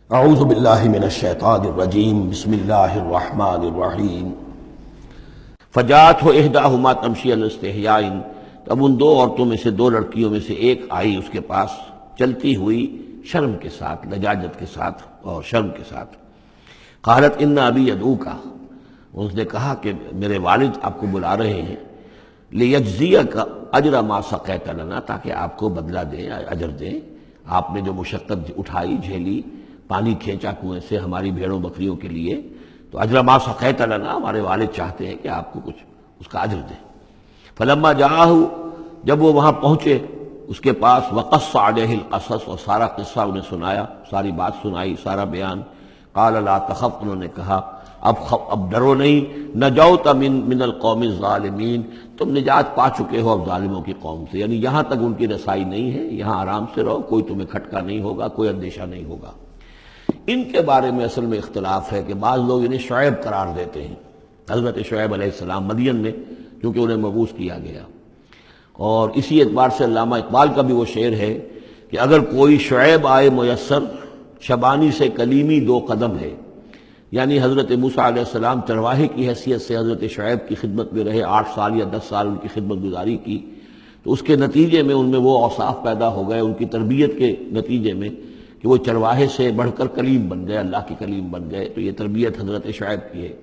اعوذ باللہ من الشیطان الرجیم بسم اللہ الرحمن الرحیم فجاءت احداہما تمشی علی استحیاء، اب ان دو عورتوں میں سے دو لڑکیوں میں سے ایک آئی اس کے پاس چلتی ہوئی شرم کے ساتھ، لجاجت کے ساتھ اور شرم کے ساتھ۔ قالت ان ابی یدعوکا، اس نے کہا کہ میرے والد آپ کو بلا رہے ہیں، لیجزیک اجر ما سقیت لنا، تاکہ آپ کو بدلہ دیں، اجر دیں، آپ نے جو مشقت اٹھائی جھیلی، پانی کھینچا کنویں سے ہماری بھیڑوں بکریوں کے لیے، تو اجر ما سقیت لنا، ہمارے والد چاہتے ہیں کہ آپ کو کچھ اس کا اجر دیں۔ فلما جاءہ، جب وہ وہاں پہنچے اس کے پاس، وقص علیہ القصص، اور سارا قصہ انہیں سنایا، ساری بات سنائی، سارا بیان۔ قال لا تخف، انہوں نے کہا اب ڈرو نہیں، نجوت من القوم الظالمین، تم نجات پا چکے ہو اب ظالموں کی قوم سے، یعنی یہاں تک ان کی رسائی نہیں ہے، یہاں آرام سے رہو، کوئی تمہیں کھٹکا نہیں ہوگا، کوئی اندیشہ نہیں ہوگا۔ ان کے بارے میں اصل میں اختلاف ہے کہ بعض لوگ انہیں شعیب قرار دیتے ہیں، حضرت شعیب علیہ السلام مدین میں، کیونکہ انہیں مبعوث کیا گیا۔ اور اسی اعتبار سے علامہ اقبال کا بھی وہ شعر ہے کہ اگر کوئی شعیب آئے میسر، شبانی سے کلیمی دو قدم ہے، یعنی حضرت موسیٰ علیہ السلام چرواہے کی حیثیت سے حضرت شعیب کی خدمت میں رہے، 8 سال یا 10 سال ان کی خدمت گزاری کی، تو اس کے نتیجے میں ان میں وہ اوصاف پیدا ہو گئے، ان کی تربیت کے نتیجے میں، کہ وہ چرواہے سے بڑھ کر کلیم بن گئے، اللہ کے کلیم بن گئے۔ تو یہ تربیت حضرت شعیب کی ہے،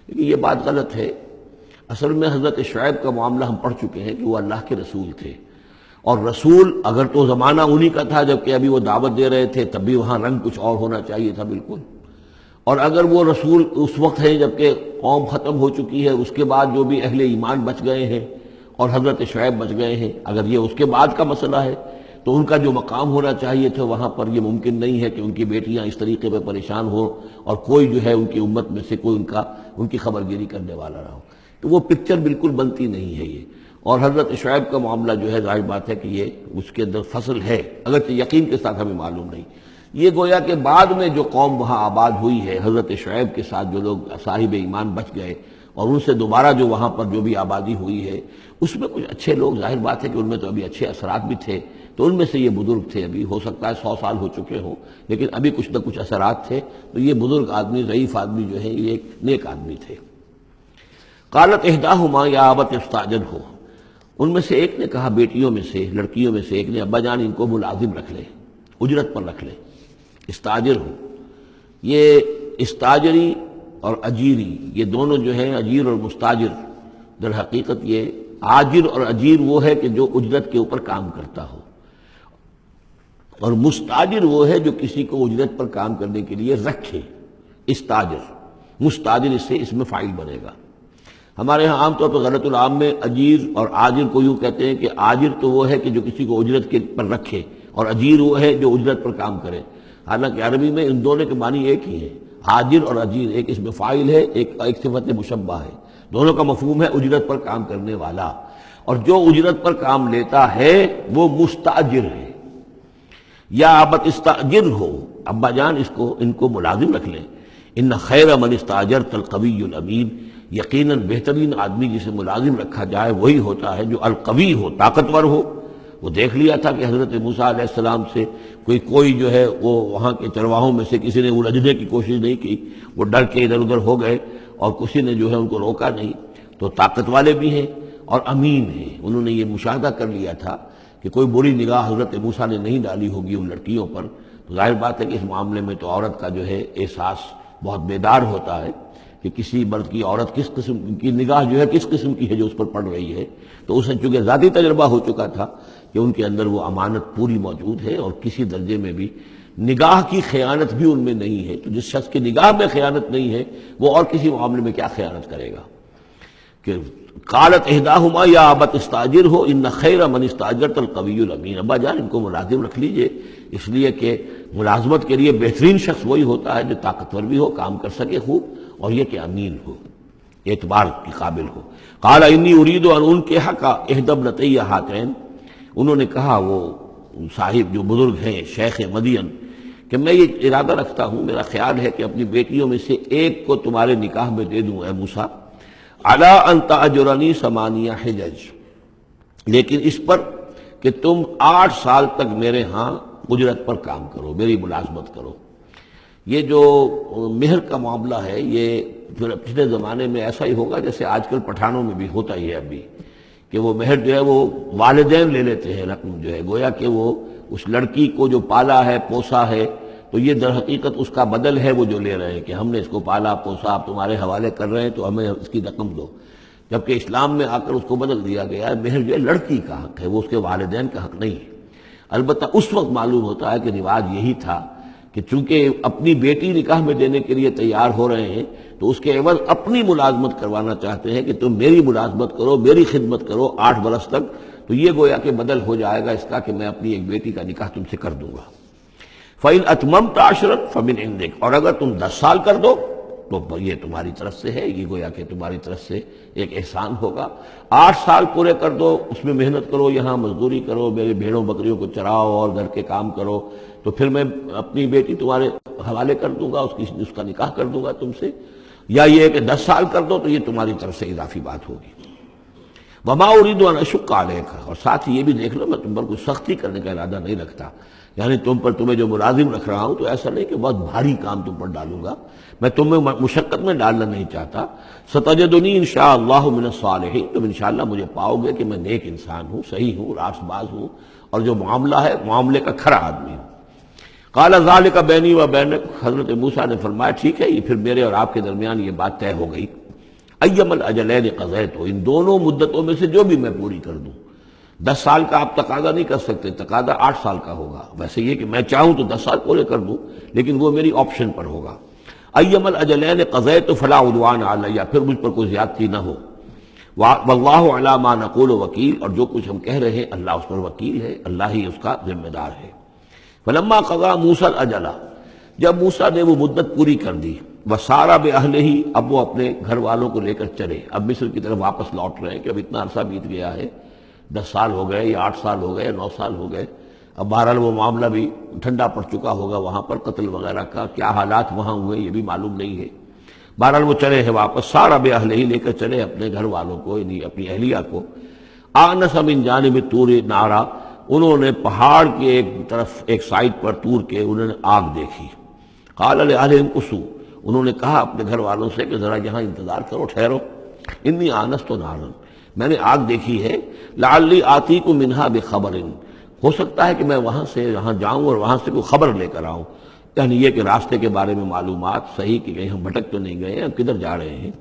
لیکن یہ بات غلط ہے۔ اصل میں حضرت شعیب کا معاملہ ہم پڑھ چکے ہیں کہ وہ اللہ کے رسول تھے، اور رسول اگر تو زمانہ انہی کا تھا جبکہ ابھی وہ دعوت دے رہے تھے، تب بھی وہاں رنگ کچھ اور ہونا چاہیے تھا بالکل، اور اگر وہ رسول اس وقت ہیں جبکہ قوم ختم ہو چکی ہے، اس کے بعد جو بھی اہل ایمان بچ گئے ہیں اور حضرت شعیب بچ گئے ہیں، اگر یہ اس کے بعد کا مسئلہ ہے تو ان کا جو مقام ہونا چاہیے تھا وہاں پر یہ ممکن نہیں ہے کہ ان کی بیٹیاں اس طریقے پہ پریشان ہوں اور کوئی جو ہے ان کی امت میں سے کوئی ان کی خبر گیری کرنے والا رہا ہو، تو وہ پکچر بالکل بنتی نہیں ہے یہ۔ اور حضرت شعیب کا معاملہ جو ہے ظاہر بات ہے کہ یہ اس کے اندر فصل ہے، اگرچہ یقین کے ساتھ ہمیں معلوم نہیں۔ یہ گویا کہ بعد میں جو قوم وہاں آباد ہوئی ہے حضرت شعیب کے ساتھ، جو لوگ صاحب ایمان بچ گئے اور ان سے دوبارہ جو وہاں پر جو بھی آبادی ہوئی ہے، اس میں کچھ اچھے لوگ، ظاہر بات ہے کہ ان میں تو ابھی اچھے اثرات بھی تھے، تو ان میں سے یہ بزرگ تھے، ابھی ہو سکتا ہے 100 سال ہو چکے ہوں، لیکن ابھی کچھ نہ کچھ اثرات تھے، تو یہ بزرگ آدمی، ضعیف آدمی جو ہے یہ ایک نیک آدمی تھے۔ قالت احداہما یا ابت استاجرہ، ان میں سے ایک نے کہا، بیٹیوں میں سے، لڑکیوں میں سے ایک نے، ابا جان ان کو ملازم رکھ لے، اجرت پر رکھ لے، استاجر ہو۔ یہ استاجری اور اجیری، یہ دونوں جو ہیں اجیر اور مستاجر، در حقیقت یہ آجر اور اجیر وہ ہے کہ جو اجرت کے اوپر کام کرتا ہو، اور مستاجر وہ ہے جو کسی کو اجرت پر کام کرنے کے لیے رکھے، استاجر۔ مستاجر اس سے اس میں فاعل بنے گا۔ ہمارے ہاں عام طور پر غلط العام میں اجیر اور آجر کو یوں کہتے ہیں کہ آجر تو وہ ہے کہ جو کسی کو اجرت کے پر رکھے، اور اجیر وہ ہے جو اجرت پر کام کرے، حالانکہ عربی میں ان دونوں کے معنی ایک ہی ہے، آجر اور اجیر، ایک اس میں فاعل ہے، ایک صفت مشبہ ہے، دونوں کا مفہوم ہے اجرت پر کام کرنے والا، اور جو اجرت پر کام لیتا ہے وہ مستاجر ہے۔ یا ابت استاجر ہو، ابا جان ان کو ملازم رکھ لیں، ان خیر من استاجرت القوی الامین، یقیناً بہترین آدمی جسے ملازم رکھا جائے وہی ہوتا ہے جو القوی ہو، طاقتور ہو۔ وہ دیکھ لیا تھا کہ حضرت موسیٰ علیہ السلام سے کوئی جو ہے وہ وہاں کے چرواہوں میں سے کسی نے الجھنے کی کوشش نہیں کی، وہ ڈر کے ادھر ادھر ہو گئے اور کسی نے جو ہے ان کو روکا نہیں، تو طاقت والے بھی ہیں اور امین ہیں۔ انہوں نے یہ مشاہدہ کر لیا تھا کہ کوئی بری نگاہ حضرت موسیٰ نے نہیں ڈالی ہوگی ان لڑکیوں پر، تو ظاہر بات ہے کہ اس معاملے میں تو عورت کا جو ہے احساس بہت بیدار ہوتا ہے کہ کسی مرد کی عورت کس قسم کی نگاہ جو ہے کس قسم کی ہے جو اس پر پڑ رہی ہے، تو اسے چونکہ ذاتی تجربہ ہو چکا تھا کہ ان کے اندر وہ امانت پوری موجود ہے، اور کسی درجے میں بھی نگاہ کی خیانت بھی ان میں نہیں ہے، تو جس شخص کی نگاہ میں خیانت نہیں ہے وہ اور کسی معاملے میں کیا خیانت کرے گا۔ کہ قالت احداہما یا ابت استاجر ہو ان خیر من استاجرت القوی الامین، ابا جان ان کو ملازم رکھ لیجئے، اس لیے کہ ملازمت کے لیے بہترین شخص وہی ہوتا ہے جو طاقتور بھی ہو، کام کر سکے خوب، اور یہ کہ امین ہو، اعتبار کی قابل ہو۔ قال انی ارید ان انکحک احدی ابنتی ہاتین، انہوں نے کہا وہ صاحب جو بزرگ ہیں شیخ مدین کہ میں یہ ارادہ رکھتا ہوں، میرا خیال ہے کہ اپنی بیٹیوں میں سے ایک کو تمہارے نکاح میں دے دوں اے موسیٰ، علی ان تأجرنی 8 حجج، لیکن اس پر کہ تم 8 سال تک میرے ہاں اجرت پر کام کرو، میری ملازمت کرو۔ یہ جو مہر کا معاملہ ہے یہ پچھلے زمانے میں ایسا ہی ہوگا جیسے آج کل پٹھانوں میں بھی ہوتا ہی ہے ابھی، کہ وہ مہر جو ہے وہ والدین لے لیتے ہیں رقم جو ہے، گویا کہ وہ اس لڑکی کو جو پالا ہے پوسا ہے تو یہ در حقیقت اس کا بدل ہے وہ جو لے رہے ہیں کہ ہم نے اس کو پالا پوسا، آپ تمہارے حوالے کر رہے ہیں تو ہمیں اس کی رقم دو، جبکہ اسلام میں آ کر اس کو بدل دیا گیا ہے۔ مہر جو ہے لڑکی کا حق ہے، وہ اس کے والدین کا حق نہیں ہے۔ البتہ اس وقت معلوم ہوتا ہے کہ رواج یہی تھا کہ چونکہ اپنی بیٹی نکاح میں دینے کے لیے تیار ہو رہے ہیں تو اس کے عوض اپنی ملازمت کروانا چاہتے ہیں کہ تم میری ملازمت کرو، میری خدمت کرو 8 برس تک، تو یہ گویا کہ بدل ہو جائے گا اس کا کہ میں اپنی ایک بیٹی کا نکاح تم سے کر دوں گا۔ فَإِنْ أَتْمَمْتَ عَشْرًا فَمِنْ عِنْدِكَ، اور اگر تم 10 سال کر دو تو یہ تمہاری طرف سے ہے، یہ گویا کہ تمہاری طرف سے ایک احسان ہوگا۔ 8 سال پورے کر دو، اس میں محنت کرو، یہاں مزدوری کرو، میرے بھیڑوں بکریوں کو چراؤ اور گھر کے کام کرو، تو پھر میں اپنی بیٹی تمہارے حوالے کر دوں گا، اس کا نکاح کر دوں گا تم سے۔ یا یہ کہ 10 سال کر دو تو یہ تمہاری طرف سے اضافی بات ہوگی۔ وَمَا أُرِيدُ أَنْ أَشُقَّ عَلَيْكَ، اور ساتھ ہی یہ بھی دیکھ لو میں تم پر کوئی سختی کرنے کا ارادہ نہیں رکھتا، یعنی تمہیں جو ملازم رکھ رہا ہوں تو ایسا نہیں کہ بہت بھاری کام تم پر ڈالوں گا، میں تمہیں مشقت میں ڈالنا نہیں چاہتا۔ سَتَجِدُنِي إِنْ شَاءَ اللَّهُ مِنَ الصَّالِحِينَ، تم انشاءاللہ مجھے پاؤ گے کہ میں نیک انسان ہوں، صحیح ہوں، راست باز ہوں، اور جو معاملہ ہے معاملے کا کھرا آدمی ہوں۔ قال ذلك بینی و بینک، حضرت موسیٰ نے فرمایا ٹھیک ہے، یہ پھر میرے اور آپ کے درمیان یہ بات طے ہو گئی۔ ایم الاجلین قضیت، ان دونوں مدتوں میں سے جو بھی میں پوری کر دوں۔ 10 سال کا آپ تقاضا نہیں کر سکتے، تقاضا 8 سال کا ہوگا، ویسے یہ کہ میں چاہوں تو 10 سال پورے کر دوں لیکن وہ میری آپشن پر ہوگا۔ ایم الاجلین قضیت فلا عدوان علیہ، پھر مجھ پر کوئی زیادتی نہ ہو۔ واللہ علی ما نقول وکیل، اور جو کچھ ہم کہہ رہے ہیں اللہ اس پر وکیل ہے، اللہ ہی اس کا ذمہ دار ہے۔ فلما قضا موسیٰ الاجل، جب موسیٰ نے وہ مدت پوری کر دی، وسارا باہلہ، اب وہ اپنے گھر والوں کو لے کر چلے، اب مصر کی طرف واپس لوٹ رہے ہیں کہ اب اتنا عرصہ بیت گیا ہے، 10 سال ہو گئے یا 8 سال ہو گئے یا 9 سال ہو گئے، اب بہرحال وہ معاملہ بھی ٹھنڈا پڑ چکا ہوگا، وہاں پر قتل وغیرہ کا کیا حالات وہاں ہوئے یہ بھی معلوم نہیں ہے۔ بہرحال وہ چلے ہیں واپس، سارا باہلہ لے کر چلے اپنے گھر والوں کو، یعنی اپنی اہلیہ کو۔ آنس من جانب طور نارا، انہوں نے پہاڑ کے ایک طرف ایک سائڈ پر طور کے انہوں نے آگ دیکھی۔ قال لأہلہم کثوا، انہوں نے کہا اپنے گھر والوں سے کہ ذرا یہاں انتظار کرو، ٹھہرو، انی آنست نارا، میں نے آگ دیکھی ہے، لعلی آتیکم منہا بخبر، ہو سکتا ہے کہ میں وہاں سے یہاں جاؤں اور وہاں سے کوئی خبر لے کر آؤں، یعنی یہ کہ راستے کے بارے میں معلومات، صحیح کہ کہیں ہم بھٹک تو نہیں گئے ہیں، ہم کدھر جا رہے ہیں۔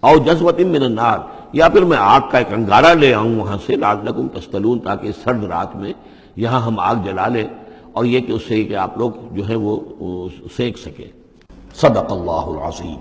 او جذوۃ من النار، یا پھر میں آگ کا ایک انگارہ لے آؤں وہاں سے، لعلکم تصطلون، تاکہ اس سرد رات میں یہاں ہم آگ جلا لیں، اور یہ کہ اس سے کہ آپ لوگ جو ہے وہ سینک سکیں۔ صدق اللہ العظیم۔